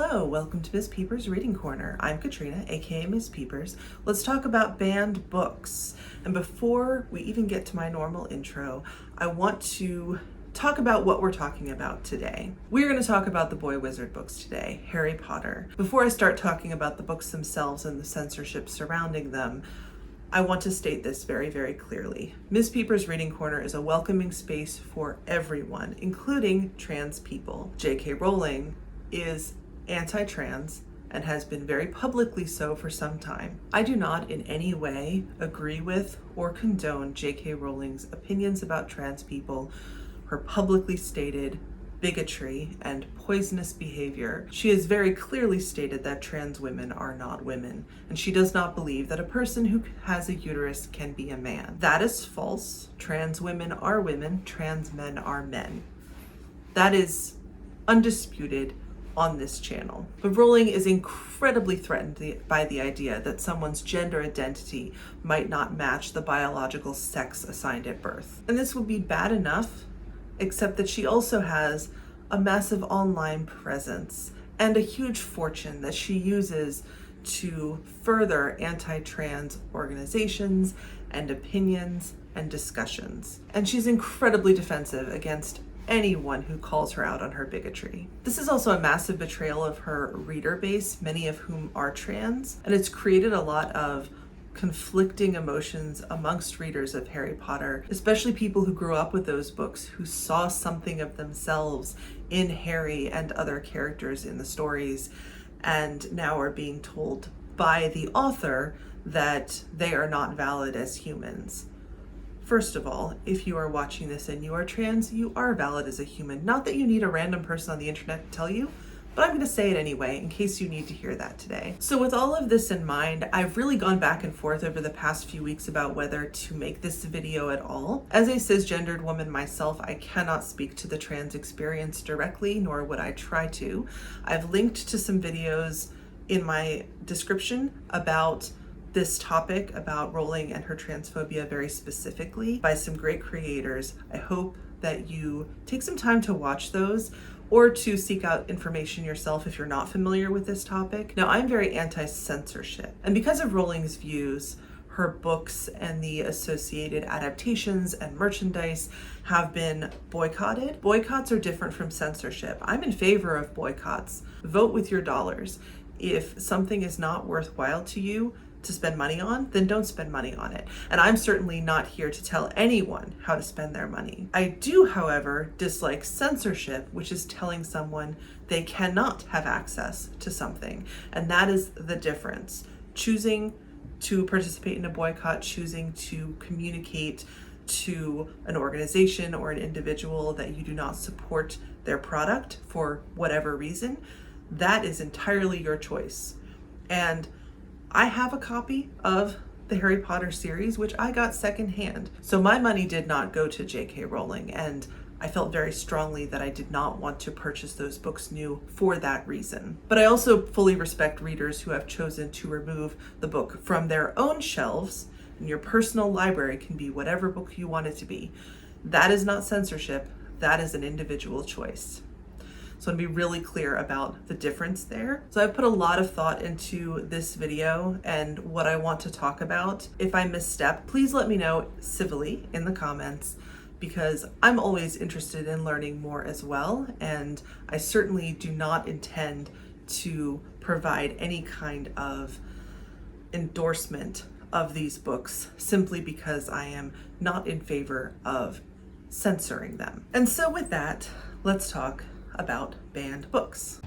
Hello, welcome to Miss Peepers Reading Corner. I'm Katrina, aka Miss Peepers. Let's talk about banned books. And before we even get to my normal intro, I want to talk about what we're talking about today. We're going to talk about the boy wizard books today, Harry Potter. Before I start talking about the books themselves and the censorship surrounding them, I want to state this very, very clearly. Miss Peepers Reading Corner is a welcoming space for everyone, including trans people. J.K. Rowling is anti-trans and has been very publicly so for some time. I do not in any way agree with or condone J.K. Rowling's opinions about trans people, her publicly stated bigotry and poisonous behavior. She has very clearly stated that trans women are not women, and she does not believe that a person who has a uterus can be a man. That is false. Trans women are women, trans men are men. That is undisputed on this channel. But Rowling is incredibly threatened by the idea that someone's gender identity might not match the biological sex assigned at birth. And this would be bad enough, except that she also has a massive online presence and a huge fortune that she uses to further anti-trans organizations and opinions and discussions. And she's incredibly defensive against anyone who calls her out on her bigotry. This is also a massive betrayal of her reader base, many of whom are trans, and it's created a lot of conflicting emotions amongst readers of Harry Potter, especially people who grew up with those books, who saw something of themselves in Harry and other characters in the stories, and now are being told by the author that they are not valid as humans. First of all, if you are watching this and you are trans, you are valid as a human. Not that you need a random person on the internet to tell you, but I'm going to say it anyway in case you need to hear that today. So with all of this in mind, I've really gone back and forth over the past few weeks about whether to make this video at all. As a cisgendered woman myself, I cannot speak to the trans experience directly, nor would I try to. I've linked to some videos in my description about this topic, about Rowling and her transphobia very specifically, by some great creators. I hope that you take some time to watch those or to seek out information yourself if you're not familiar with this topic. Now, I'm very anti-censorship, and because of Rowling's views, her books and the associated adaptations and merchandise have been boycotted. Boycotts are different from censorship. I'm in favor of boycotts. Vote with your dollars. If something is not worthwhile to you to spend money on, then don't spend money on it. And I'm certainly not here to tell anyone how to spend their money. I do, however, dislike censorship, which is telling someone they cannot have access to something. And that is the difference. Choosing to participate in a boycott, choosing to communicate to an organization or an individual that you do not support their product for whatever reason, that is entirely your choice. And I have a copy of the Harry Potter series, which I got secondhand. So my money did not go to J.K. Rowling, and I felt very strongly that I did not want to purchase those books new for that reason. But I also fully respect readers who have chosen to remove the book from their own shelves, and your personal library can be whatever book you want it to be. That is not censorship, that is an individual choice. So I'm going to be really clear about the difference there. So I've put a lot of thought into this video and what I want to talk about. If I misstep, please let me know civilly in the comments, because I'm always interested in learning more as well. And I certainly do not intend to provide any kind of endorsement of these books simply because I am not in favor of censoring them. And so with that, let's talk about banned books.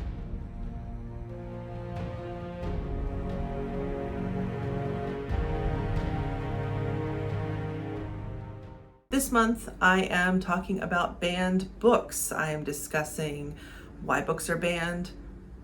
This month, I am talking about banned books. I am discussing why books are banned,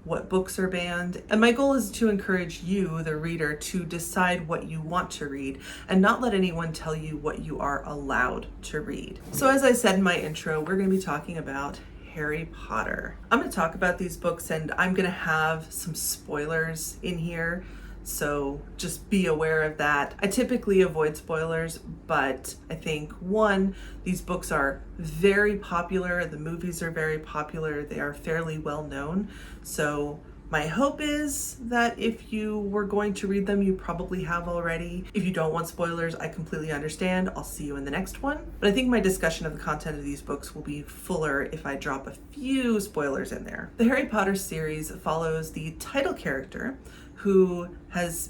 what books are banned, and my goal is to encourage you, the reader, to decide what you want to read and not let anyone tell you what you are allowed to read. So as I said in my intro, we're going to be talking about Harry Potter. I'm going to talk about these books, and I'm going to have some spoilers in here, so just be aware of that. I typically avoid spoilers, but I think, one, these books are very popular, the movies are very popular, they are fairly well known, so My hope is that if you were going to read them, you probably have already. If you don't want spoilers, I completely understand. I'll see you in the next one. But I think my discussion of the content of these books will be fuller if I drop a few spoilers in there. The Harry Potter series follows the title character who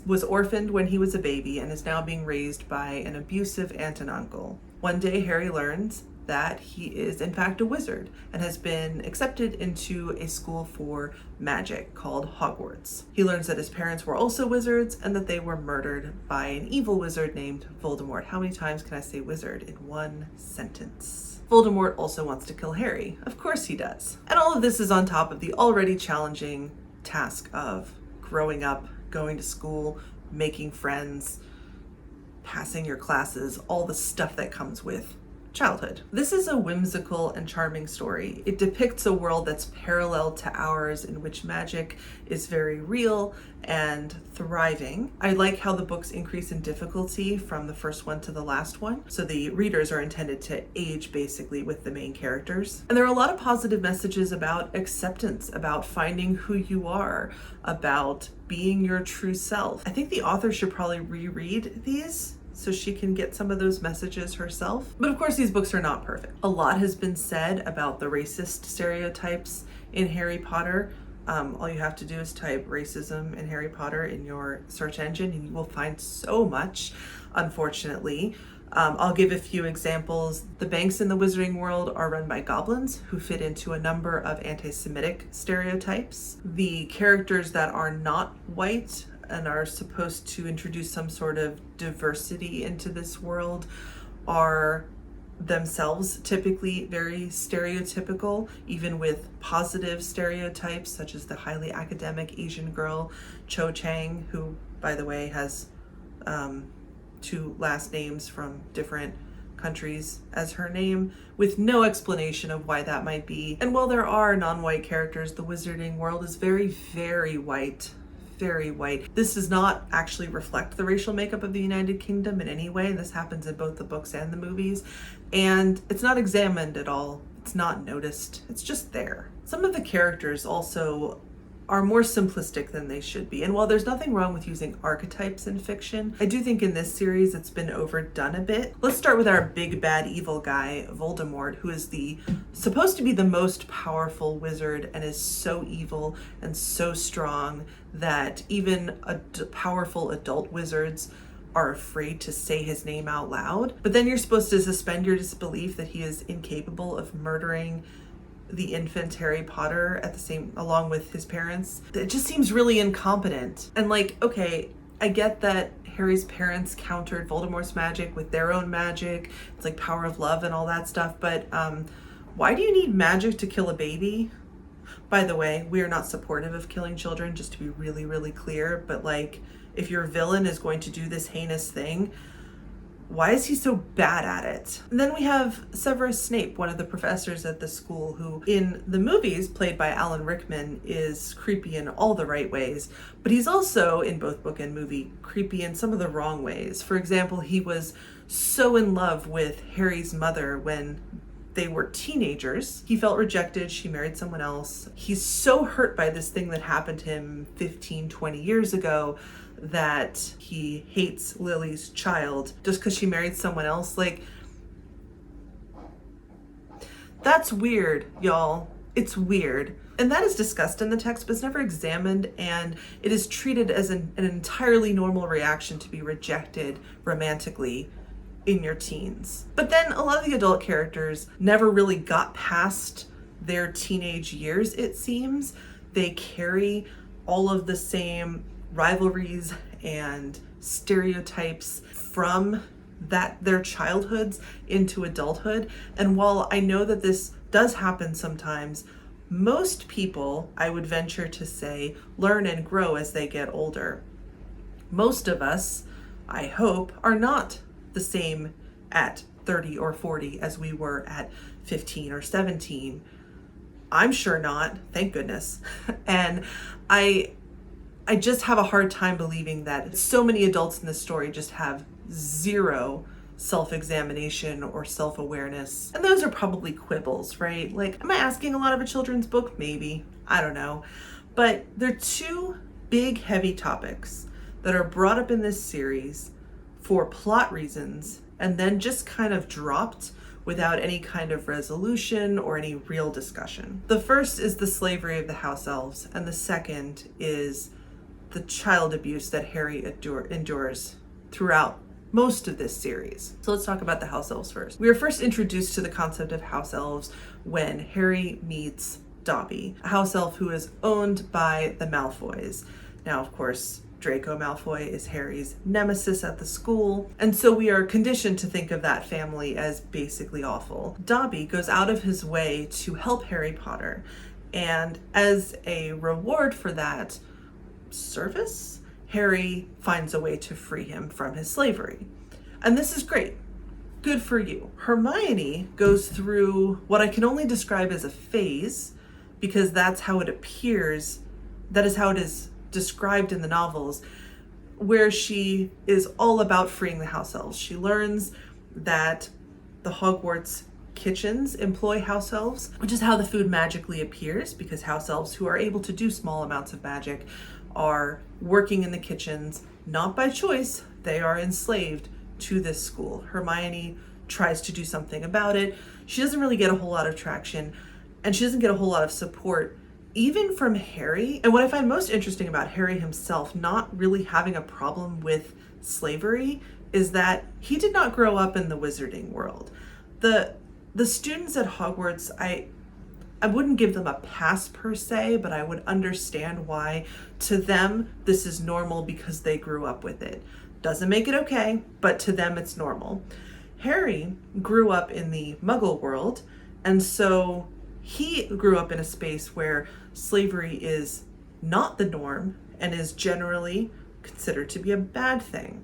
was orphaned when he was a baby and is now being raised by an abusive aunt and uncle. One day, Harry learns that he is in fact a wizard and has been accepted into a school for magic called Hogwarts. He learns that his parents were also wizards and that they were murdered by an evil wizard named Voldemort. How many times can I say wizard in one sentence? Voldemort also wants to kill Harry. Of course he does. And all of this is on top of the already challenging task of growing up, going to school, making friends, passing your classes, all the stuff that comes with childhood. This is a whimsical and charming story. It depicts a world that's parallel to ours in which magic is very real and thriving. I like how the books increase in difficulty from the first one to the last one. So the readers are intended to age basically with the main characters. And there are a lot of positive messages about acceptance, about finding who you are, about being your true self. I think the author should probably reread these so she can get some of those messages herself. But of course, these books are not perfect. A lot has been said about the racist stereotypes in Harry Potter. All you have to do is type racism in Harry Potter in your search engine and you will find so much, unfortunately. I'll give a few examples. The banks in the wizarding world are run by goblins who fit into a number of anti-Semitic stereotypes. The characters that are not white and are supposed to introduce some sort of diversity into this world are themselves typically very stereotypical, even with positive stereotypes such as the highly academic Asian girl Cho Chang, who by the way has two last names from different countries as her name, with no explanation of why that might be. And while there are non-white characters, the wizarding world is very, very white. Very white. This does not actually reflect the racial makeup of the United Kingdom in any way. This happens in both the books and the movies, and it's not examined at all. It's not noticed. It's just there. Some of the characters also are more simplistic than they should be. And while there's nothing wrong with using archetypes in fiction, I do think in this series it's been overdone a bit. Let's start with our big bad evil guy, Voldemort, who is supposed to be the most powerful wizard and is so evil and so strong that even powerful adult wizards are afraid to say his name out loud. But then you're supposed to suspend your disbelief that he is incapable of murdering the infant Harry Potter along with his parents. It just seems really incompetent. And okay, I get that Harry's parents countered Voldemort's magic with their own magic. It's like power of love and all that stuff. But why do you need magic to kill a baby? By the way, we are not supportive of killing children, just to be really, really clear. But if your villain is going to do this heinous thing, why is he so bad at it? And then we have Severus Snape, one of the professors at the school, who in the movies, played by Alan Rickman, is creepy in all the right ways. But he's also, in both book and movie, creepy in some of the wrong ways. For example, he was so in love with Harry's mother when they were teenagers. He felt rejected. She married someone else. He's so hurt by this thing that happened to him 15, 20 years ago that he hates Lily's child just because she married someone else. That's weird, y'all. It's weird. And that is discussed in the text, but it's never examined, and it is treated as an entirely normal reaction to be rejected romantically in your teens. But then a lot of the adult characters never really got past their teenage years, it seems. They carry all of the same rivalries and stereotypes from their childhoods into adulthood. And while I know that this does happen sometimes, most people, I would venture to say, learn and grow as they get older. Most of us, I hope, are not the same at 30 or 40 as we were at 15 or 17. I'm sure not, thank goodness. And I just have a hard time believing that so many adults in this story just have zero self-examination or self-awareness. And those are probably quibbles, right? Am I asking a lot of a children's book? Maybe. I don't know. But there are two big, heavy topics that are brought up in this series for plot reasons and then just kind of dropped without any kind of resolution or any real discussion. The first is the slavery of the house elves, and the second is the child abuse that Harry endures throughout most of this series. So let's talk about the house elves first. We are first introduced to the concept of house elves when Harry meets Dobby, a house elf who is owned by the Malfoys. Now, of course, Draco Malfoy is Harry's nemesis at the school, and so we are conditioned to think of that family as basically awful. Dobby goes out of his way to help Harry Potter, and as a reward for that service, Harry finds a way to free him from his slavery. And this is great. Good for you. Hermione goes through what I can only describe as a phase, because that's how it appears, that is how it is described in the novels, where she is all about freeing the house elves. She learns that the Hogwarts kitchens employ house elves, which is how the food magically appears, because house elves who are able to do small amounts of magic are working in the kitchens, not by choice. They are enslaved to this school. Hermione tries to do something about it. She doesn't really get a whole lot of traction, and she doesn't get a whole lot of support even from Harry. And what I find most interesting about Harry himself not really having a problem with slavery is that he did not grow up in the wizarding world. The students at Hogwarts, I wouldn't give them a pass per se, but I would understand why to them this is normal because they grew up with it. Doesn't make it okay, but to them it's normal. Harry grew up in the Muggle world, and so he grew up in a space where slavery is not the norm and is generally considered to be a bad thing.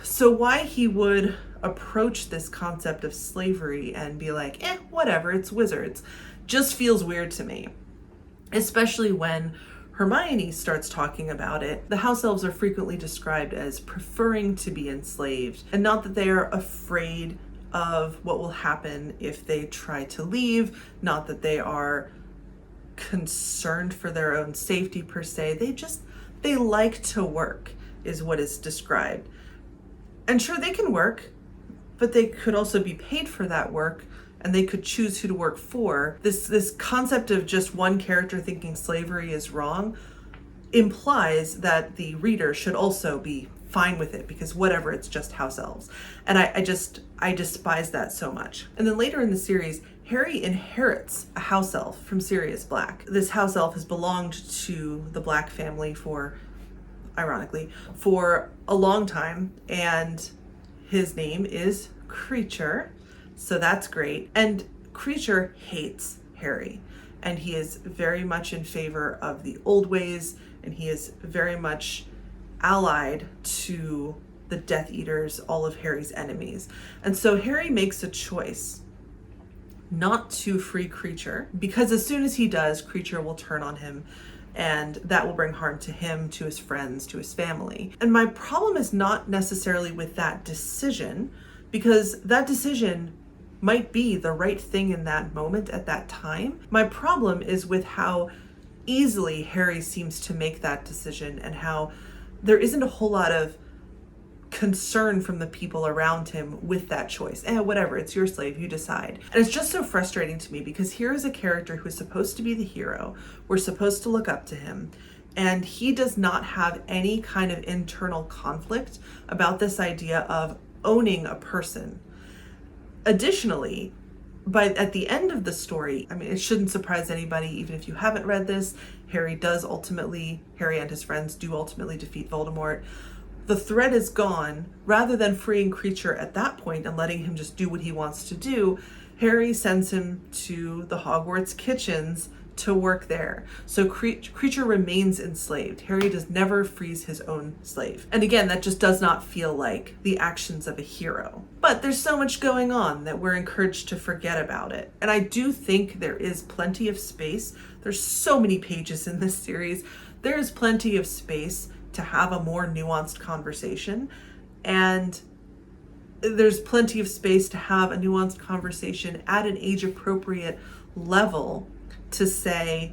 So why he would approach this concept of slavery and be like, whatever, it's wizards, just feels weird to me. Especially when Hermione starts talking about it. The house elves are frequently described as preferring to be enslaved, and not that they are afraid of what will happen if they try to leave, not that they are concerned for their own safety per se. They like to work is what is described. And sure, they can work, but they could also be paid for that work, and they could choose who to work for. This concept of just one character thinking slavery is wrong implies that the reader should also be fine with it, because whatever, it's just house elves. And I despise that so much. And then later in the series, Harry inherits a house elf from Sirius Black. This house elf has belonged to the Black family ironically, for a long time, and his name is Kreacher, so that's great. And Kreacher hates Harry, and he is very much in favor of the old ways, and he is very much allied to the Death Eaters, all of Harry's enemies. And so Harry makes a choice not to free Kreacher, because as soon as he does, Kreacher will turn on him, and that will bring harm to him, to his friends, to his family. And my problem is not necessarily with that decision, because that decision might be the right thing in that moment at that time. My problem is with how easily Harry seems to make that decision, and how there isn't a whole lot of concern from the people around him with that choice. Whatever, it's your slave, you decide. And it's just so frustrating to me, because here is a character who is supposed to be the hero. We're supposed to look up to him, and he does not have any kind of internal conflict about this idea of owning a person. Additionally, at the end of the story, I mean, it shouldn't surprise anybody, even if you haven't read this, Harry and his friends do ultimately defeat Voldemort. The threat is gone. Rather than freeing Kreacher at that point and letting him just do what he wants to do, Harry sends him to the Hogwarts kitchens to work there. So Kreacher remains enslaved. Harry does never frees his own slave. And again, that just does not feel like the actions of a hero. But there's so much going on that we're encouraged to forget about it. And I do think there is plenty of space. There's so many pages in this series. There is plenty of space to have a more nuanced conversation. And there's plenty of space to have a nuanced conversation at an age-appropriate level to say,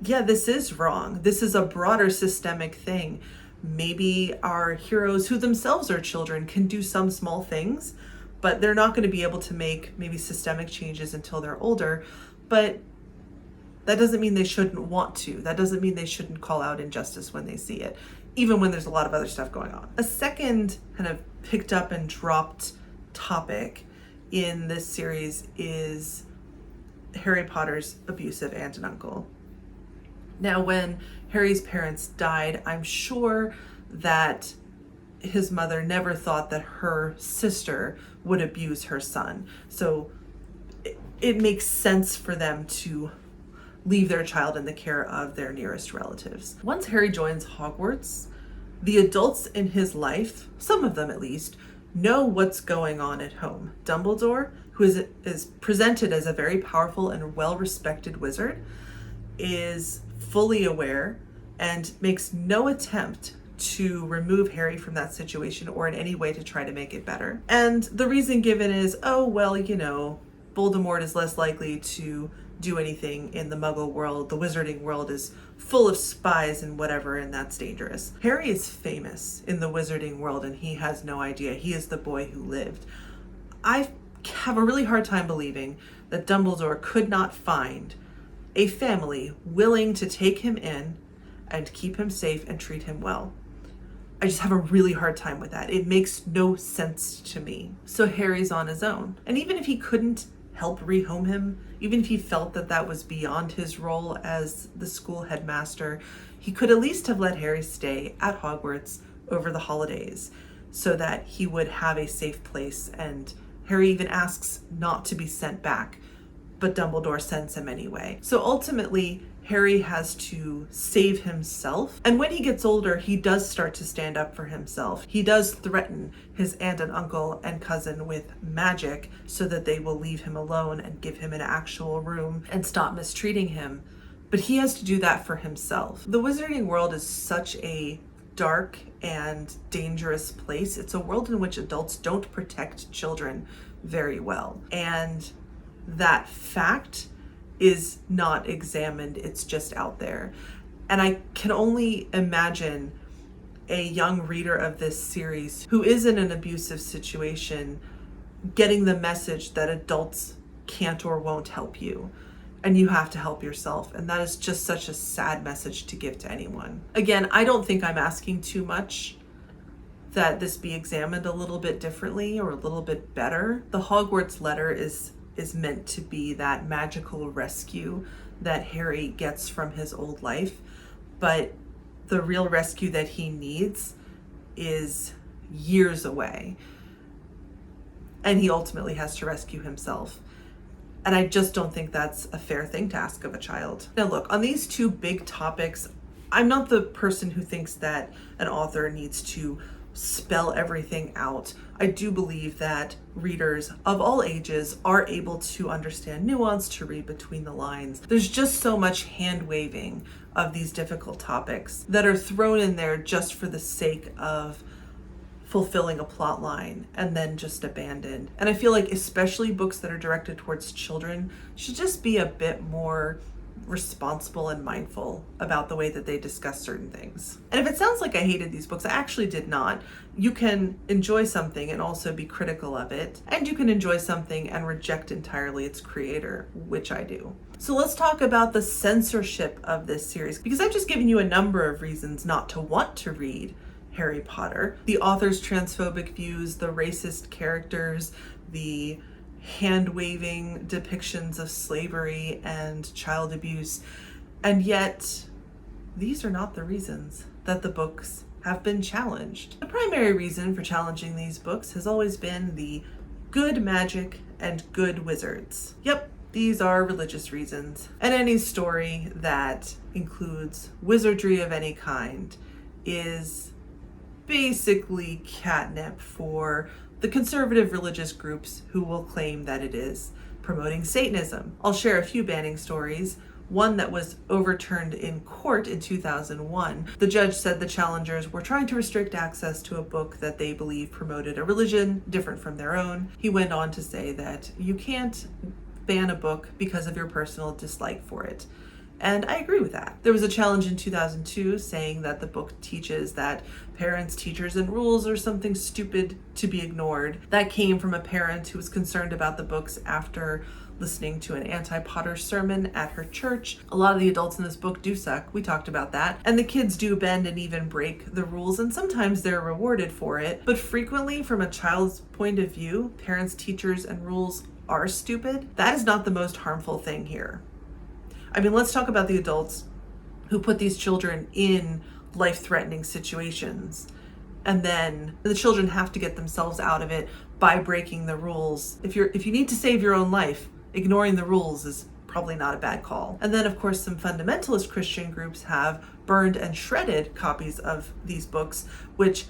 yeah, this is wrong. This is a broader systemic thing. Maybe our heroes who themselves are children can do some small things, but they're not going to be able to make maybe systemic changes until they're older. But that doesn't mean they shouldn't want to. That doesn't mean they shouldn't call out injustice when they see it, even when there's a lot of other stuff going on. A second kind of picked up and dropped topic in this series is Harry Potter's abusive aunt and uncle. Now, when Harry's parents died, I'm sure that his mother never thought that her sister would abuse her son. So it makes sense for them to leave their child in the care of their nearest relatives. Once Harry joins Hogwarts, the adults in his life, some of them at least, know what's going on at home. Dumbledore, who is presented as a very powerful and well-respected wizard, is fully aware and makes no attempt to remove Harry from that situation or in any way to try to make it better. And the reason given is, oh, well, Voldemort is less likely to do anything in the Muggle world. The wizarding world is full of spies and whatever, and that's dangerous. Harry is famous in the wizarding world, and he has no idea. He is the boy who lived. I have a really hard time believing that Dumbledore could not find a family willing to take him in and keep him safe and treat him well. I just have a really hard time with that. It makes no sense to me. So Harry's on his own. And even if he couldn't help rehome him, even if he felt that that was beyond his role as the school headmaster, he could at least have let Harry stay at Hogwarts over the holidays so that he would have a safe place. And Harry even asks not to be sent back, but Dumbledore sends him anyway. So ultimately, Harry has to save himself. And when he gets older, he does start to stand up for himself. He does threaten his aunt and uncle and cousin with magic so that they will leave him alone and give him an actual room and stop mistreating him. But he has to do that for himself. The wizarding world is such a dark and dangerous place. It's a world in which adults don't protect children very well. And that fact is not examined, it's just out there. And I can only imagine a young reader of this series who is in an abusive situation getting the message that adults can't or won't help you, and you have to help yourself. And that is just such a sad message to give to anyone. Again, I don't think I'm asking too much that this be examined a little bit differently or a little bit better. The Hogwarts letter is meant to be that magical rescue that Harry gets from his old life, but the real rescue that he needs is years away, and he ultimately has to rescue himself. And I just don't think that's a fair thing to ask of a child. Now look, on these two big topics, I'm not the person who thinks that an author needs to spell everything out. I do believe that readers of all ages are able to understand nuance, to read between the lines. There's just so much hand waving of these difficult topics that are thrown in there just for the sake of fulfilling a plot line and then just abandoned. And I feel like especially books that are directed towards children should just be a bit more responsible and mindful about the way that they discuss certain things. And if it sounds like I hated these books, I actually did not. You can enjoy something and also be critical of it, and you can enjoy something and reject entirely its creator, which I do. So let's talk about the censorship of this series, because I've just given you a number of reasons not to want to read Harry Potter. The author's transphobic views, the racist characters, the hand-waving depictions of slavery and child abuse. And yet, these are not the reasons that the books have been challenged. The primary reason for challenging these books has always been the good magic and good wizards. Yep, these are religious reasons. And any story that includes wizardry of any kind is basically catnip for the conservative religious groups who will claim that it is promoting Satanism. I'll share a few banning stories. One that was overturned in court in 2001. The judge said the challengers were trying to restrict access to a book that they believe promoted a religion different from their own. He went on to say that you can't ban a book because of your personal dislike for it. And I agree with that. There was a challenge in 2002 saying that the book teaches that parents, teachers, and rules are something stupid to be ignored. That came from a parent who was concerned about the books after listening to an anti-Potter sermon at her church. A lot of the adults in this book do suck. We talked about that. And the kids do bend and even break the rules, and sometimes they're rewarded for it. But frequently, from a child's point of view, parents, teachers, and rules are stupid. That is not the most harmful thing here. I mean, let's talk about the adults who put these children in life-threatening situations, and then the children have to get themselves out of it by breaking the rules. If you need to save your own life, ignoring the rules is probably not a bad call. And then, of course, some fundamentalist Christian groups have burned and shredded copies of these books, which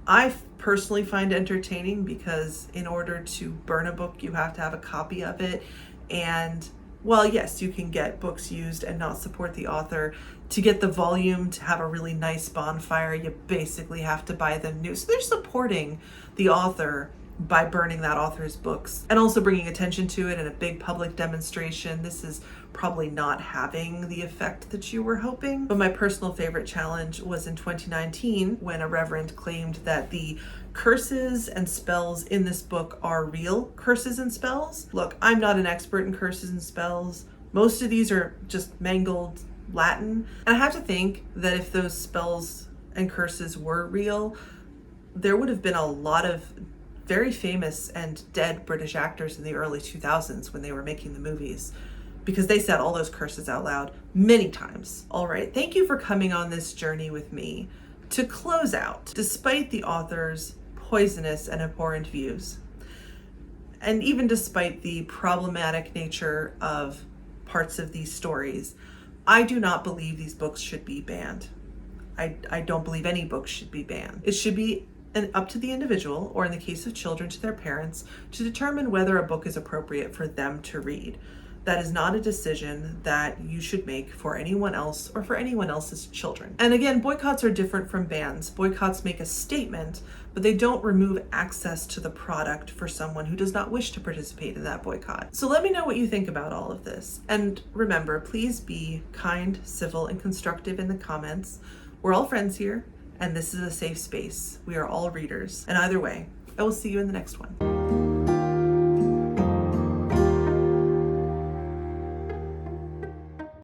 I personally find entertaining, because in order to burn a book, you have to have a copy of it. And while yes, you can get books used and not support the author, to get the volume to have a really nice bonfire, you basically have to buy them new. So they're supporting the author by burning that author's books and also bringing attention to it in a big public demonstration. This is probably not having the effect that you were hoping. But my personal favorite challenge was in 2019 when a reverend claimed that the curses and spells in this book are real curses and spells. Look, I'm not an expert in curses and spells. Most of these are just mangled Latin. And I have to think that if those spells and curses were real, there would have been a lot of very famous and dead British actors in the early 2000s when they were making the movies, because they said all those curses out loud many times. All right, thank you for coming on this journey with me. To close out, despite the author's poisonous and abhorrent views, and even despite the problematic nature of parts of these stories, I do not believe these books should be banned. I don't believe any books should be banned. It should be up to the individual, or in the case of children, to their parents, to determine whether a book is appropriate for them to read. That is not a decision that you should make for anyone else or for anyone else's children. And again, boycotts are different from bans. Boycotts make a statement, but they don't remove access to the product for someone who does not wish to participate in that boycott. So let me know what you think about all of this. And remember, please be kind, civil, and constructive in the comments. We're all friends here, and this is a safe space. We are all readers. And either way, I will see you in the next one.